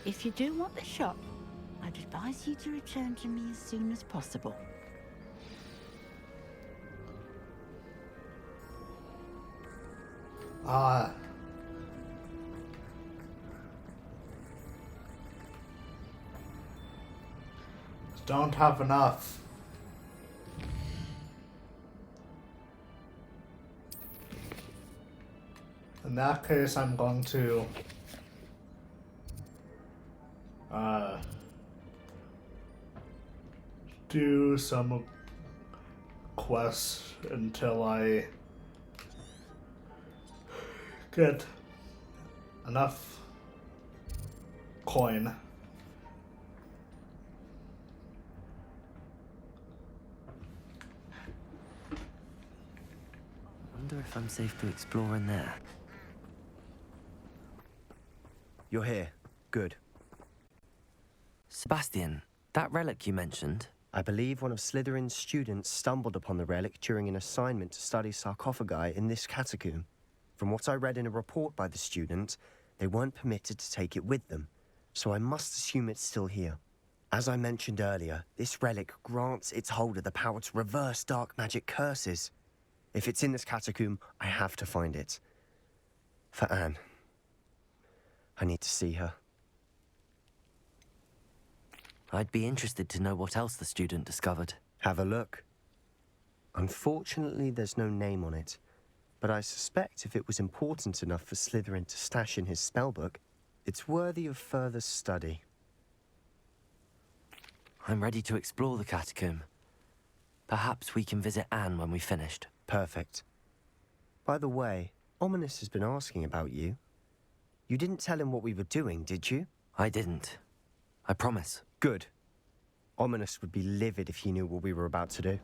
If you do want the shop, I'd advise you to return to me as soon as possible. Don't have enough. In that case, I'm going to do some quests until I get enough coin. I wonder if I'm safe to explore in there. You're here. Good. Sebastion, that relic you mentioned. I believe one of Slytherin's students stumbled upon the relic during an assignment to study sarcophagi in this catacomb. From what I read in a report by the student, they weren't permitted to take it with them, so I must assume it's still here. As I mentioned earlier, this relic grants its holder the power to reverse dark magic curses. If it's in this catacomb, I have to find it. For Anne. I need to see her. I'd be interested to know what else the student discovered. Have a look. Unfortunately, there's no name on it, but I suspect if it was important enough for Slytherin to stash in his spellbook, it's worthy of further study. I'm ready to explore the catacomb. Perhaps we can visit Anne when we've finished. Perfect. By the way, Ominous has been asking about you. You didn't tell him what we were doing, did you? I didn't. I promise. Good. Ominous would be livid if he knew what we were about to do.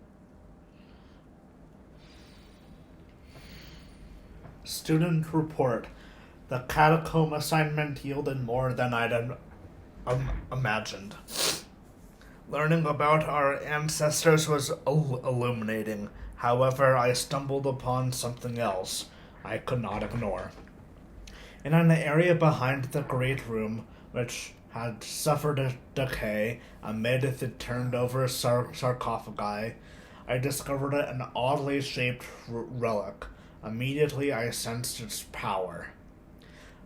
Student report. The catacomb assignment yielded more than I'd imagined. Learning about our ancestors was illuminating. However, I stumbled upon something else I could not ignore. In an area behind the Great Room, which had suffered a decay amid the turned-over sarcophagi, I discovered an oddly shaped relic. Immediately, I sensed its power.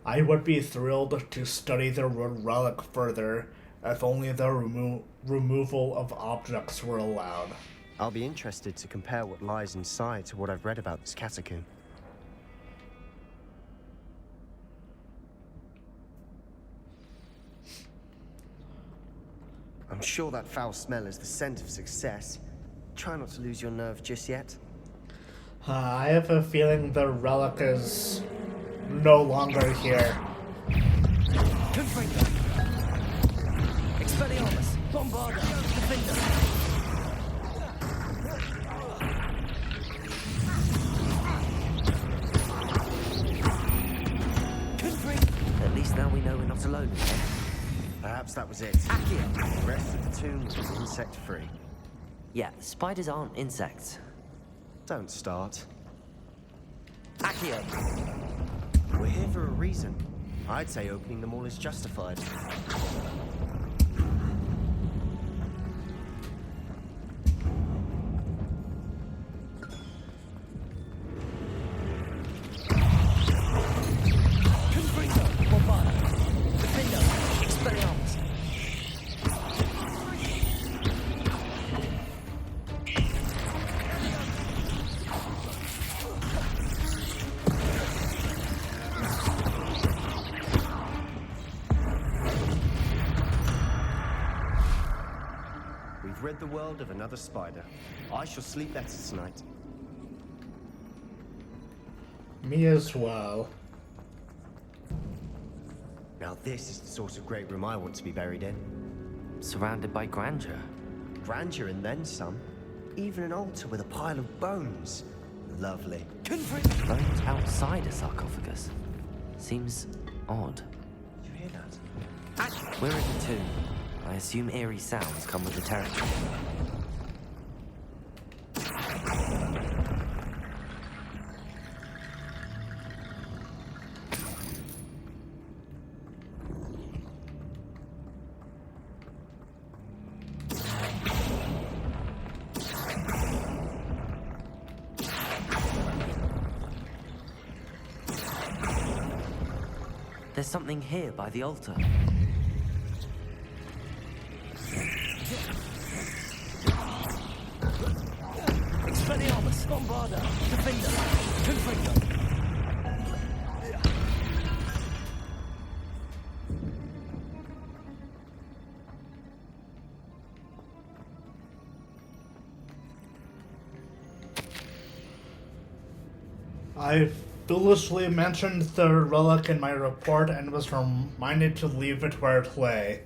I would be thrilled to study the relic further, if only the removal of objects were allowed. I'll be interested to compare what lies inside to what I've read about this catacomb. I'm sure that foul smell is the scent of success. Try not to lose your nerve just yet. I have a feeling the relic is no longer here. Confringo! Expelliarmus! Bombarda! Defender! At least now we know we're not alone again. Perhaps that was it. Accio! The rest of the tomb was insect-free. Yeah, spiders aren't insects. Don't start. Accio! We're here for a reason. I'd say opening them all is justified. Rid the world of another spider. I shall sleep better tonight. Me as well. Now this is the sort of great room I want to be buried in. Surrounded by grandeur. Grandeur and then some. Even an altar with a pile of bones. Lovely. Bones outside a sarcophagus. Seems odd. Did you hear that? We're in the tomb. I assume eerie sounds come with the territory. There's something here by the altar. Expelliarmus, Bombarda, Defender, Confringo. I foolishly mentioned the relic in my report and was reminded to leave it where it lay.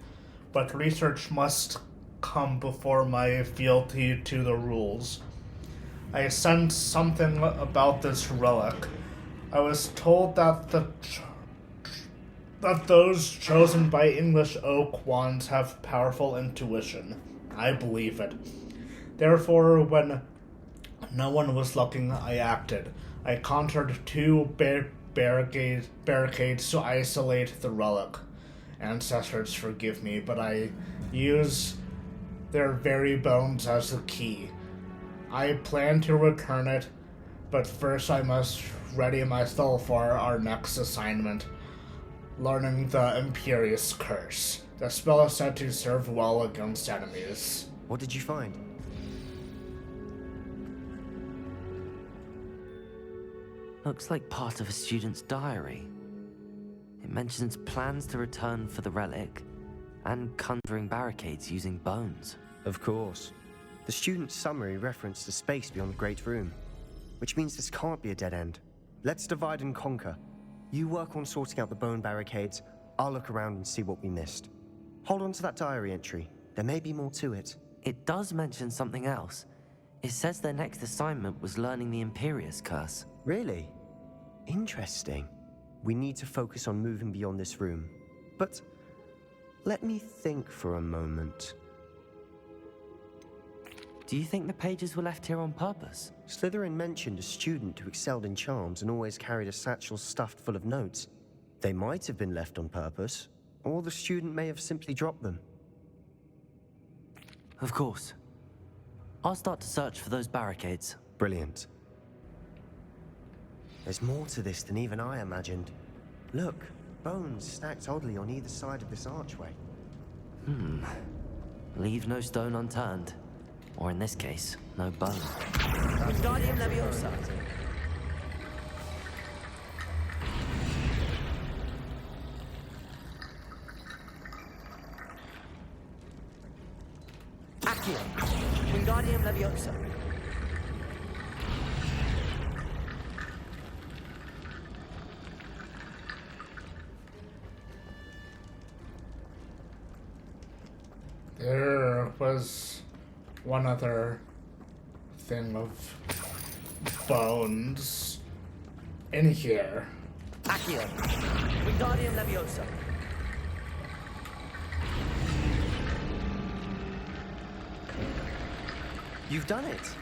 But research must come before my fealty to the rules. I sensed something about this relic. I was told that that those chosen by English oak wands have powerful intuition. I believe it. Therefore, when no one was looking, I acted. I conjured two barricades to isolate the relic. Ancestors forgive me, but I use their very bones as the key. I plan to return it, but first I must ready myself for our next assignment, learning the Imperious Curse. The spell is said to serve well against enemies. What did you find? Looks like part of a student's diary. It mentions plans to return for the relic and conjuring barricades using bones. Of course. The student's summary referenced the space beyond the Great Room, which means this can't be a dead end. Let's divide and conquer. You work on sorting out the bone barricades, I'll look around and see what we missed. Hold on to that diary entry. There may be more to it. It does mention something else. It says their next assignment was learning the Imperious Curse. Really? Interesting. We need to focus on moving beyond this room. But let me think for a moment. Do you think the pages were left here on purpose? Slytherin mentioned a student who excelled in charms and always carried a satchel stuffed full of notes. They might have been left on purpose, or the student may have simply dropped them. Of course. I'll start to search for those barricades. Brilliant. There's more to this than even I imagined. Look, bones stacked oddly on either side of this archway. Leave no stone unturned. Or in this case, no bone. Wingardium Leviosa. Accio. Wingardium Leviosa. There was one other thing of bones in here. Accio. Wingardium Leviosa. You've done it!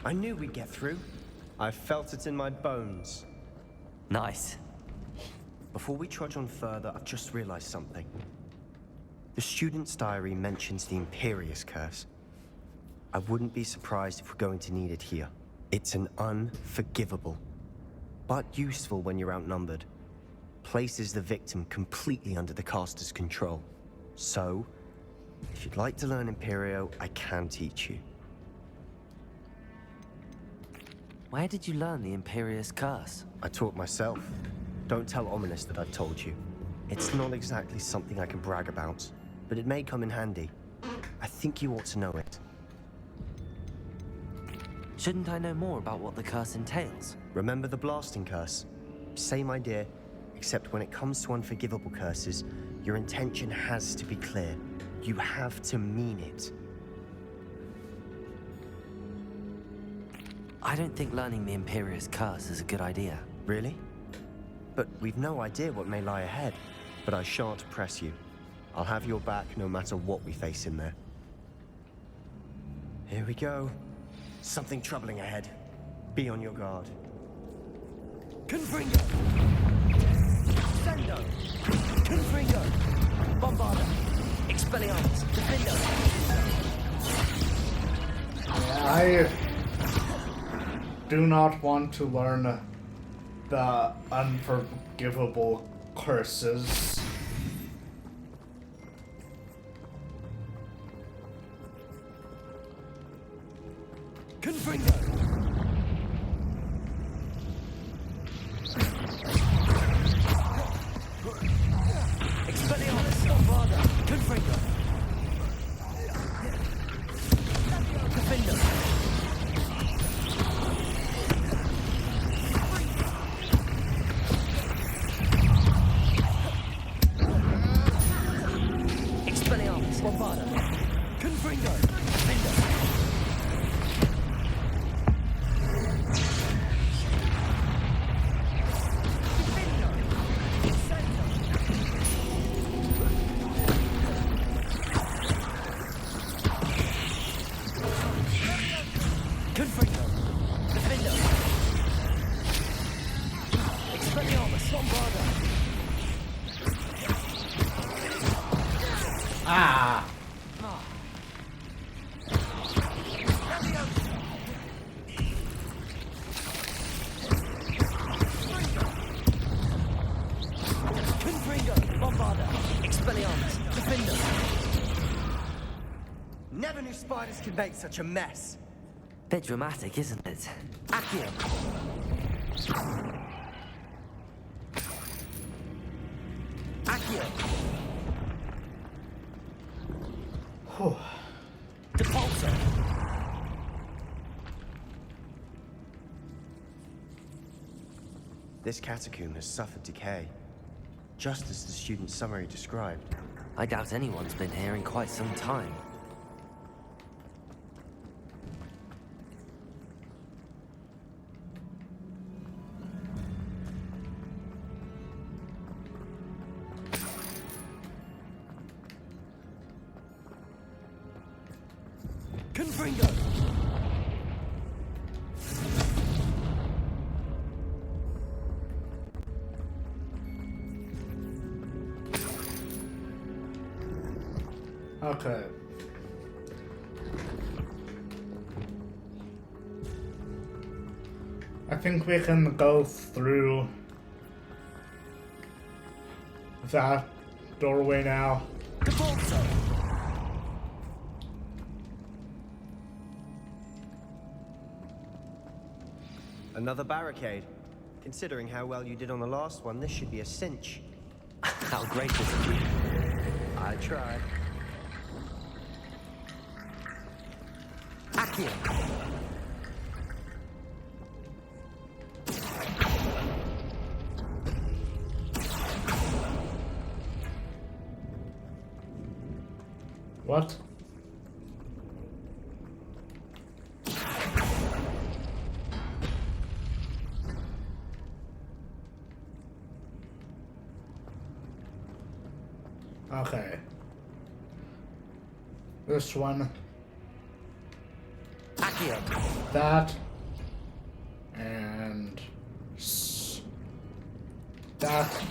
I knew we'd get through. I felt it in my bones. Nice. Before we trudge on further, I've just realized something. The student's diary mentions the Imperious Curse. I wouldn't be surprised if we're going to need it here. It's an unforgivable, but useful when you're outnumbered. Places the victim completely under the caster's control. So, if you'd like to learn Imperio, I can teach you. Where did you learn the Imperious Curse? I taught myself. Don't tell Ominous that I've told you. It's not exactly something I can brag about, but it may come in handy. I think you ought to know it. Shouldn't I know more about what the curse entails? Remember the blasting curse? Same idea, except when it comes to unforgivable curses, your intention has to be clear. You have to mean it. I don't think learning the Imperious Curse is a good idea. Really? But we've no idea what may lie ahead. But I shan't press you. I'll have your back no matter what we face in there. Here we go. Something troubling ahead. Be on your guard. Confringo! Sendo! Confringo! Bombarda! Expelliarmus! Defender! I do not want to learn the unforgivable curses. Confringo! Expelliarmus! Bombarda! Confringo! Defender! Expelliarmus! Bombarda! Confringo! Defender! Confringo! Defender! Expelliarmus! Bombarda! Ah! Confringo! Bombarda! Expelliarmus! Defender! Never knew spiders could make such a mess. Bit dramatic, isn't it? Accio! Accio! Whew. Depulso! This catacomb has suffered decay, just as the student's summary described. I doubt anyone's been here in quite some time. Confringo! Okay. I think we can go through that doorway now. Depulso! Another barricade. Considering how well you did on the last one, this should be a cinch. How gracious of you. I tried. Accio! What? Okay. This one. Accio! That. And that.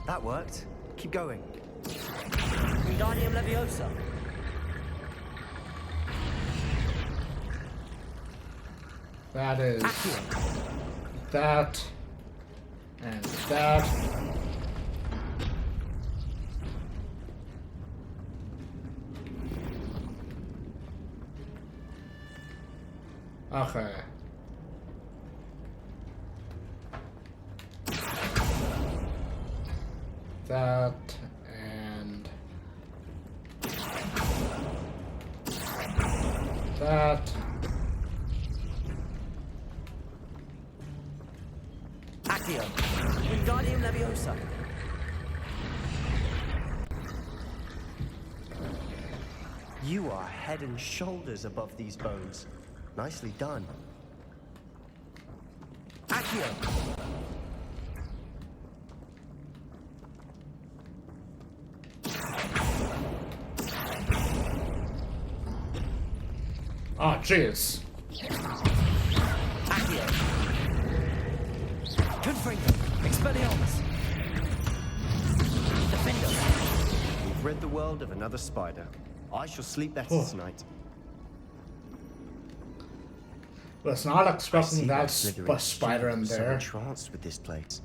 That worked. Keep going. Wingardium Leviosa! That is Accio! that. And that. Okay. That and that. Accio! Wingardium Leviosa! You are head and shoulders above these bones. Nicely done. Accio! Oh, jeez. Accio! Confringo! Expelliarmus! Defender! We've rid the world of another spider. I shall sleep better tonight. Was not I expecting see that Slytherin spider in students are so there. entranced with this place.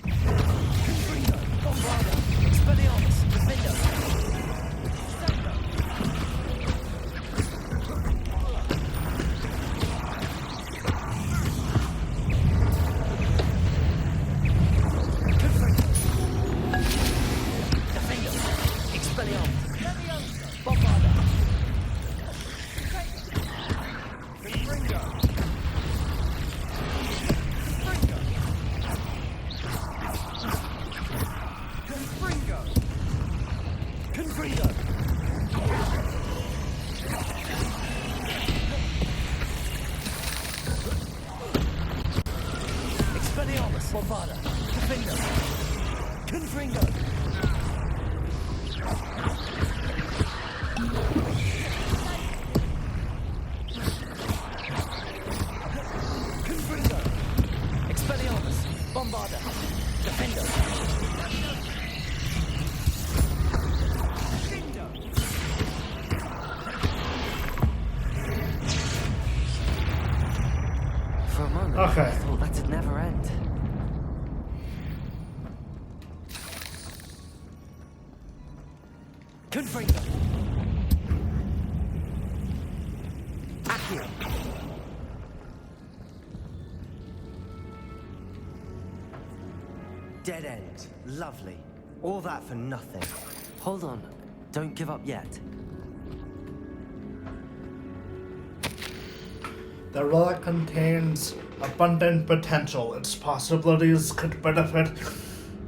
Confringo. Bombarda. Expelliarmus. Defender. Bombarda. Defender. Confringo. Confringo. Expelliarmus. Bombarda. Defender. For a moment, Okay. I thought that'd never end. Confringo. Accio. Dead end. Lovely. All that for nothing. Hold on. Don't give up yet. The relic contains abundant potential. Its possibilities could benefit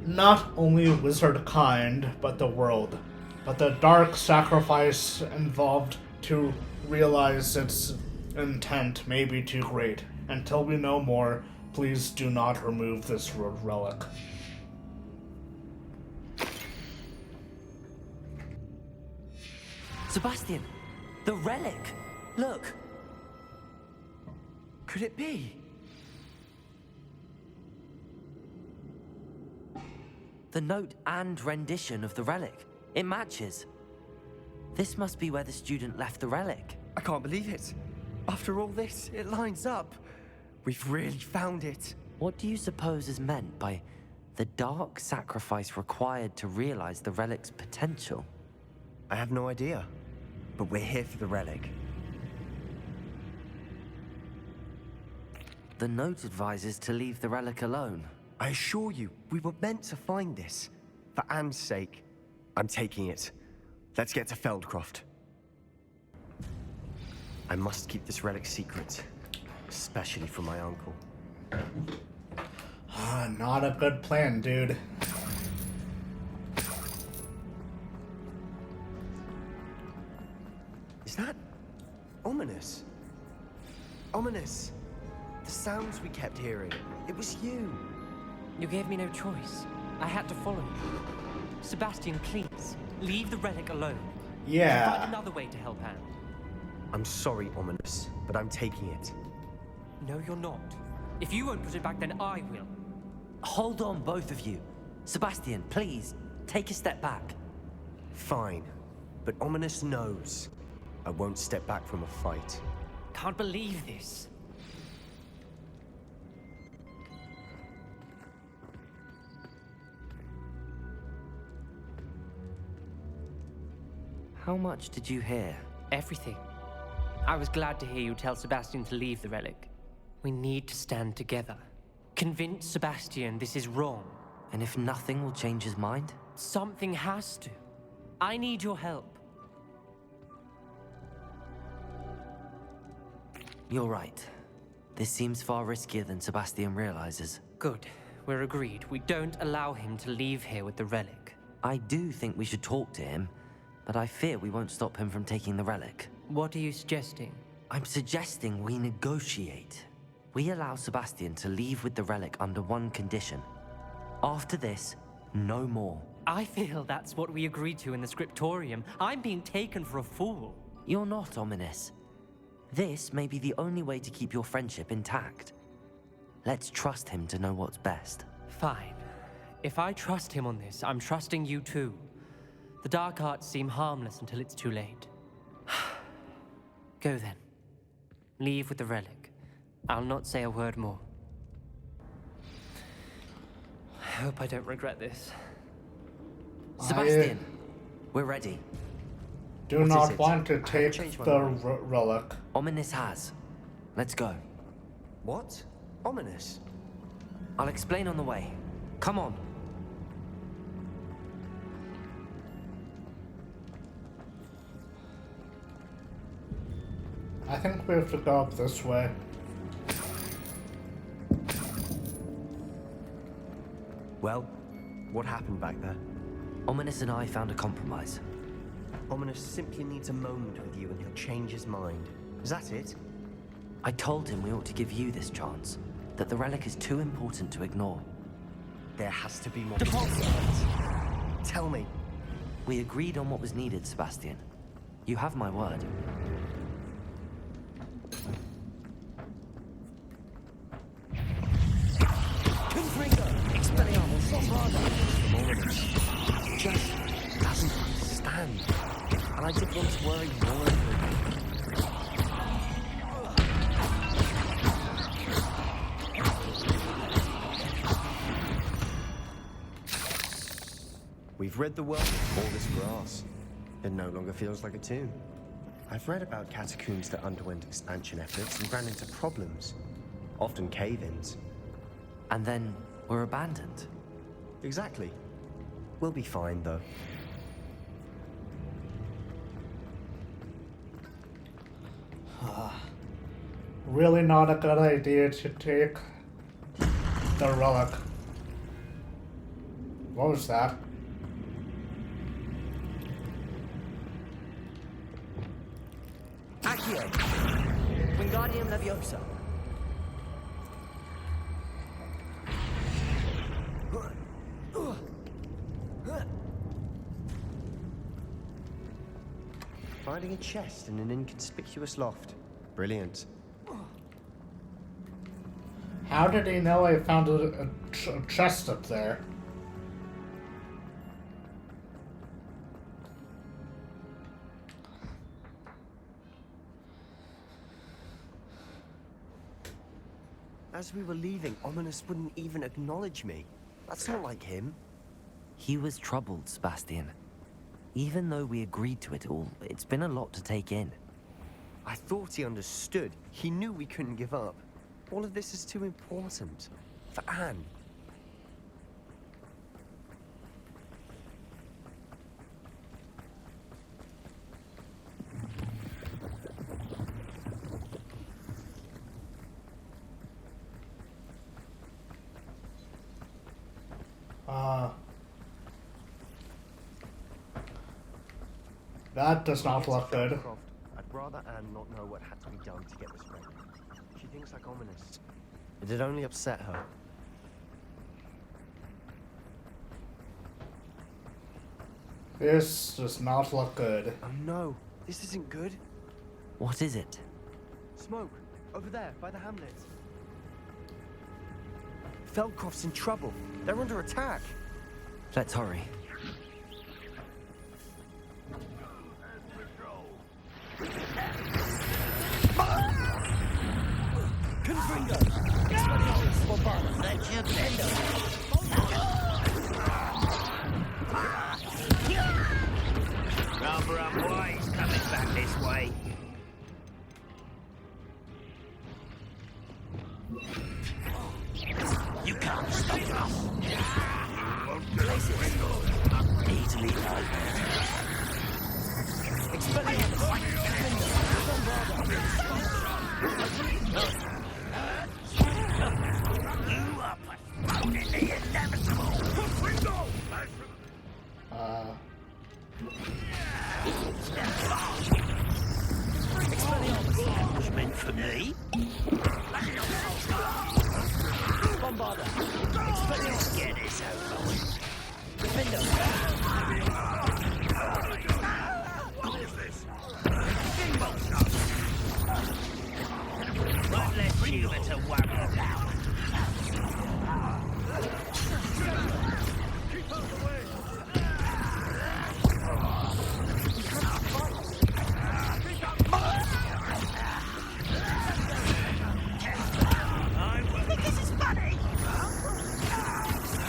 not only wizard kind, but the world. But the dark sacrifice involved to realize its intent may be too great. Until we know more, please do not remove this relic. Sebastion! The relic! Look! Could it be? The note and rendition of the relic. It matches. This must be where the student left the relic. I can't believe it. After all this, it lines up. We've really found it. What do you suppose is meant by the dark sacrifice required to realize the relic's potential? I have no idea. But we're here for the relic. The note advises to leave the relic alone. I assure you, we were meant to find this. For Anne's sake. I'm taking it. Let's get to Feldcroft. I must keep this relic secret. Especially from my uncle. Not a good plan, dude. Is that ominous? Ominous. The sounds we kept hearing. It was you. You gave me no choice. I had to follow you. Sebastion, please, leave the relic alone. Yeah. Find another way to help Anne. I'm sorry, Ominous, but I'm taking it. No, you're not. If you won't put it back, then I will. Hold on, both of you. Sebastion, please, take a step back. Fine. But Ominous knows. I won't step back from a fight. Can't believe this. How much did you hear? Everything. I was glad to hear you tell Sebastion to leave the relic. We need to stand together. Convince Sebastion this is wrong. And if nothing will change his mind? Something has to. I need your help. You're right. This seems far riskier than Sebastion realizes. Good. We're agreed. We don't allow him to leave here with the relic. I do think we should talk to him, but I fear we won't stop him from taking the relic. What are you suggesting? I'm suggesting we negotiate. We allow Sebastion to leave with the relic under one condition. After this, no more. I feel that's what we agreed to in the scriptorium. I'm being taken for a fool. You're not, Ominous. This may be the only way to keep your friendship intact. Let's trust him to know what's best. Fine. If I trust him on this, I'm trusting you too. The dark arts seem harmless until it's too late. Go then. Leave with the relic. I'll not say a word more. I hope I don't regret this. Sebastion, we're ready. Do What is not it? want to I take changed my the mind. relic. Ominous has. Let's go. What? Ominous? I'll explain on the way. Come on. I think we have to go up this way. Well, what happened back there? Ominous and I found a compromise. Ominous simply needs a moment with you and he'll change his mind. Is that it? I told him we ought to give you this chance, that the relic is too important to ignore. There has to be more. Deposit. Tell me. We agreed on what was needed, Sebastion. You have my word. Confringo. Expelliarmus. Bombarda. Just doesn't understand. And I didn't want to worry more over it. We've rid the world of all this grass. It no longer feels like a tomb. I've read about catacombs that underwent expansion efforts and ran into problems. Often cave-ins. And then we're abandoned. Exactly. We'll be fine, though. Really not a good idea to take the relic. What was that? Accio. Wingardium Leviosa. Finding a chest in an inconspicuous loft. Brilliant. How did he know I found a chest up there? As we were leaving, Ominous wouldn't even acknowledge me. That's not like him. He was troubled, Sebastion. Even though we agreed to it all, it's been a lot to take in. I thought he understood. He knew we couldn't give up. All of this is too important. For Anne. That does not look good. I'd rather Anne not know what had to be done to get this ready. She thinks like Ominous. It'd only upset her. This does not look good. Oh no, this isn't good. What is it? Smoke, over there, by the hamlet. Feldcroft's in trouble. They're under attack. Let's hurry. Confringo. Expelliarmus. Bombarda. Defendo. Rather unwise coming back this way. You can't stop us. Easily done. Expelliarmus. Defendo. Bombarda. You are postponing the inevitable. Expelliarmus. Was meant for me. Bombarda. Expelliarmus. Get this over with. Defendo. What is this? One less human to worry about.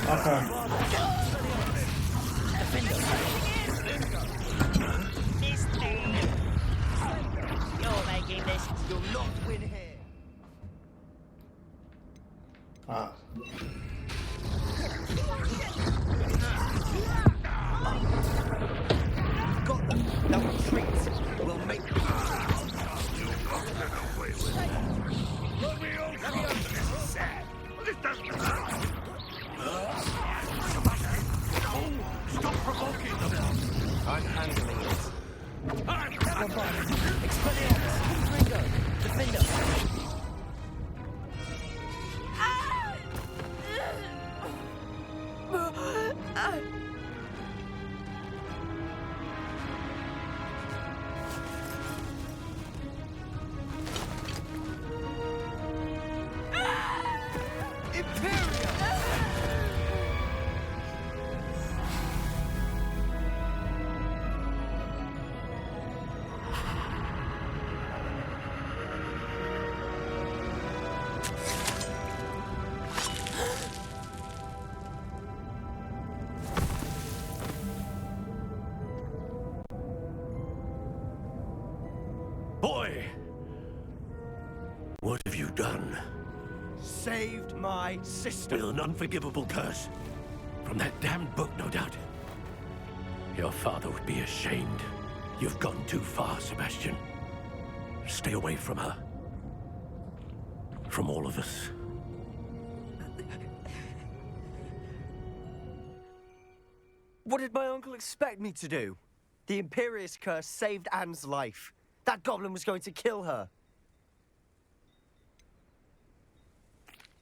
Okay. You're making this. You'll not win here. Ah. Got them. Now retreat. We'll make Stop provoking them! I'm handling it. Expelliarmus! Confringo! Defender! Boy! What have you done? Saved my sister. With an unforgivable curse. From that damned book, no doubt. Your father would be ashamed. You've gone too far, Sebastion. Stay away from her. From all of us. What did my uncle expect me to do? The Imperious curse saved Anne's life. That goblin was going to kill her.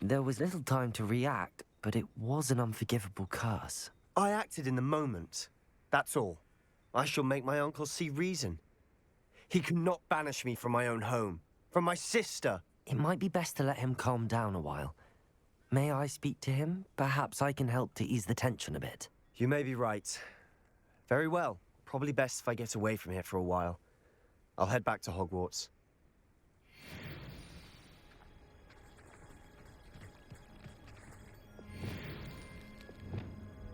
There was little time to react, but it was an unforgivable curse. I acted in the moment. That's all. I shall make my uncle see reason. He cannot banish me from my own home, from my sister. It might be best to let him calm down a while. May I speak to him? Perhaps I can help to ease the tension a bit. You may be right. Very well. Probably best if I get away from here for a while. I'll head back to Hogwarts.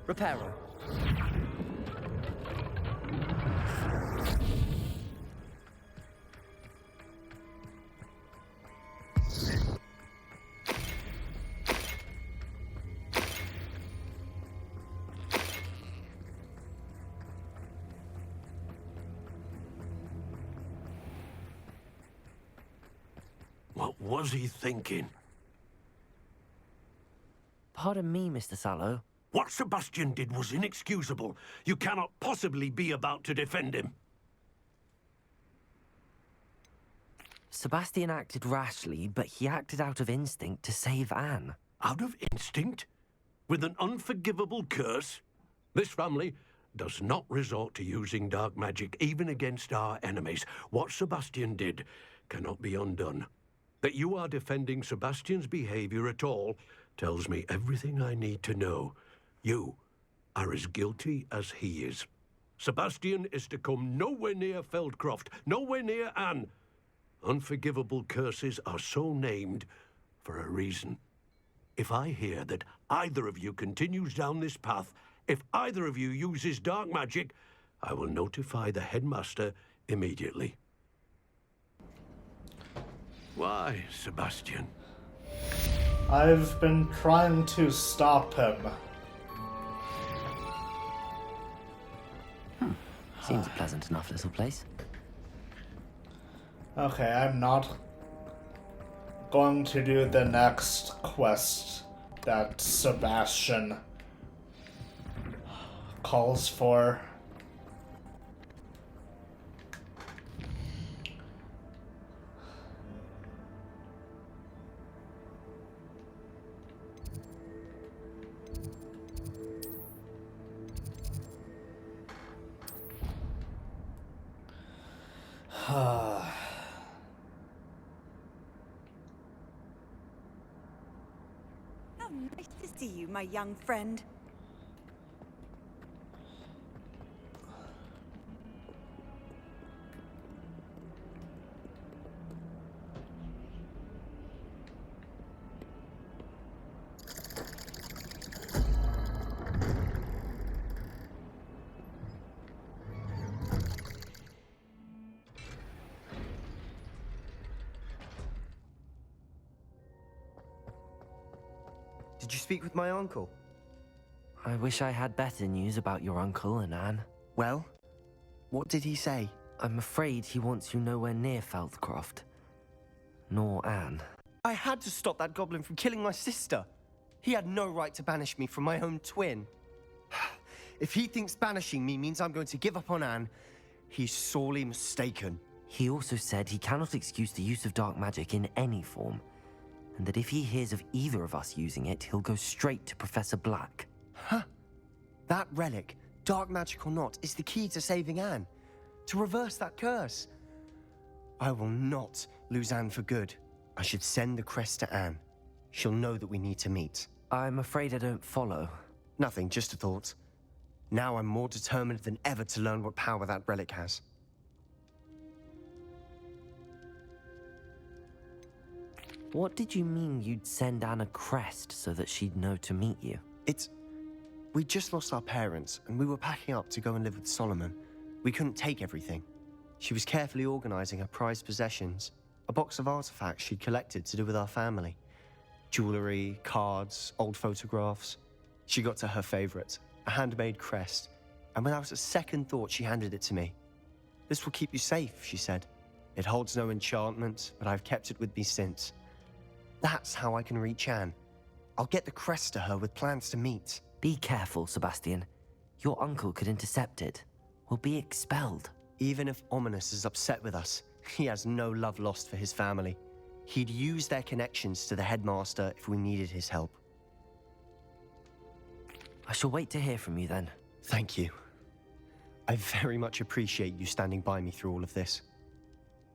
Reparo. What was he thinking? Pardon me, Mr. Sallow. What Sebastion did was inexcusable. You cannot possibly be about to defend him. Sebastion acted rashly, but he acted out of instinct to save Anne. Out of instinct? With an unforgivable curse? This family does not resort to using dark magic even against our enemies. What Sebastion did cannot be undone. That you are defending Sebastion's behavior at all tells me everything I need to know. You are as guilty as he is. Sebastion is to come nowhere near Feldcroft, nowhere near Anne. Unforgivable curses are so named for a reason. If I hear that either of you continues down this path, if either of you uses dark magic, I will notify the headmaster immediately. Why, Sebastion? I've been trying to stop him. Seems a pleasant enough little place. Okay, I'm not going to do the next quest that Sebastion calls for. How nice to see you, my young friend. Did you speak with my uncle? I wish I had better news about your uncle and Anne. Well, what did he say? I'm afraid he wants you nowhere near Feldcroft. Nor Anne. I had to stop that goblin from killing my sister. He had no right to banish me from my own twin. If he thinks banishing me means I'm going to give up on Anne, he's sorely mistaken. He also said he cannot excuse the use of dark magic in any form, and that if he hears of either of us using it, he'll go straight to Professor Black. Huh? That relic, dark magic or not, is the key to saving Anne. To reverse that curse. I will not lose Anne for good. I should send the crest to Anne. She'll know that we need to meet. I'm afraid I don't follow. Nothing, just a thought. Now I'm more determined than ever to learn what power that relic has. What did you mean you'd send Anne a crest so that she'd know to meet you? We just lost our parents, and we were packing up to go and live with Solomon. We couldn't take everything. She was carefully organizing her prized possessions, a box of artifacts she'd collected to do with our family. Jewelry, cards, old photographs. She got to her favorite, a handmade crest, and without a second thought, she handed it to me. "This will keep you safe," she said. "It holds no enchantment, but I've kept it with me since. That's how I can reach Anne. I'll get the crest to her with plans to meet." Be careful, Sebastion. Your uncle could intercept it. We'll be expelled. Even if Ominous is upset with us, he has no love lost for his family. He'd use their connections to the headmaster if we needed his help. I shall wait to hear from you then. Thank you. I very much appreciate you standing by me through all of this.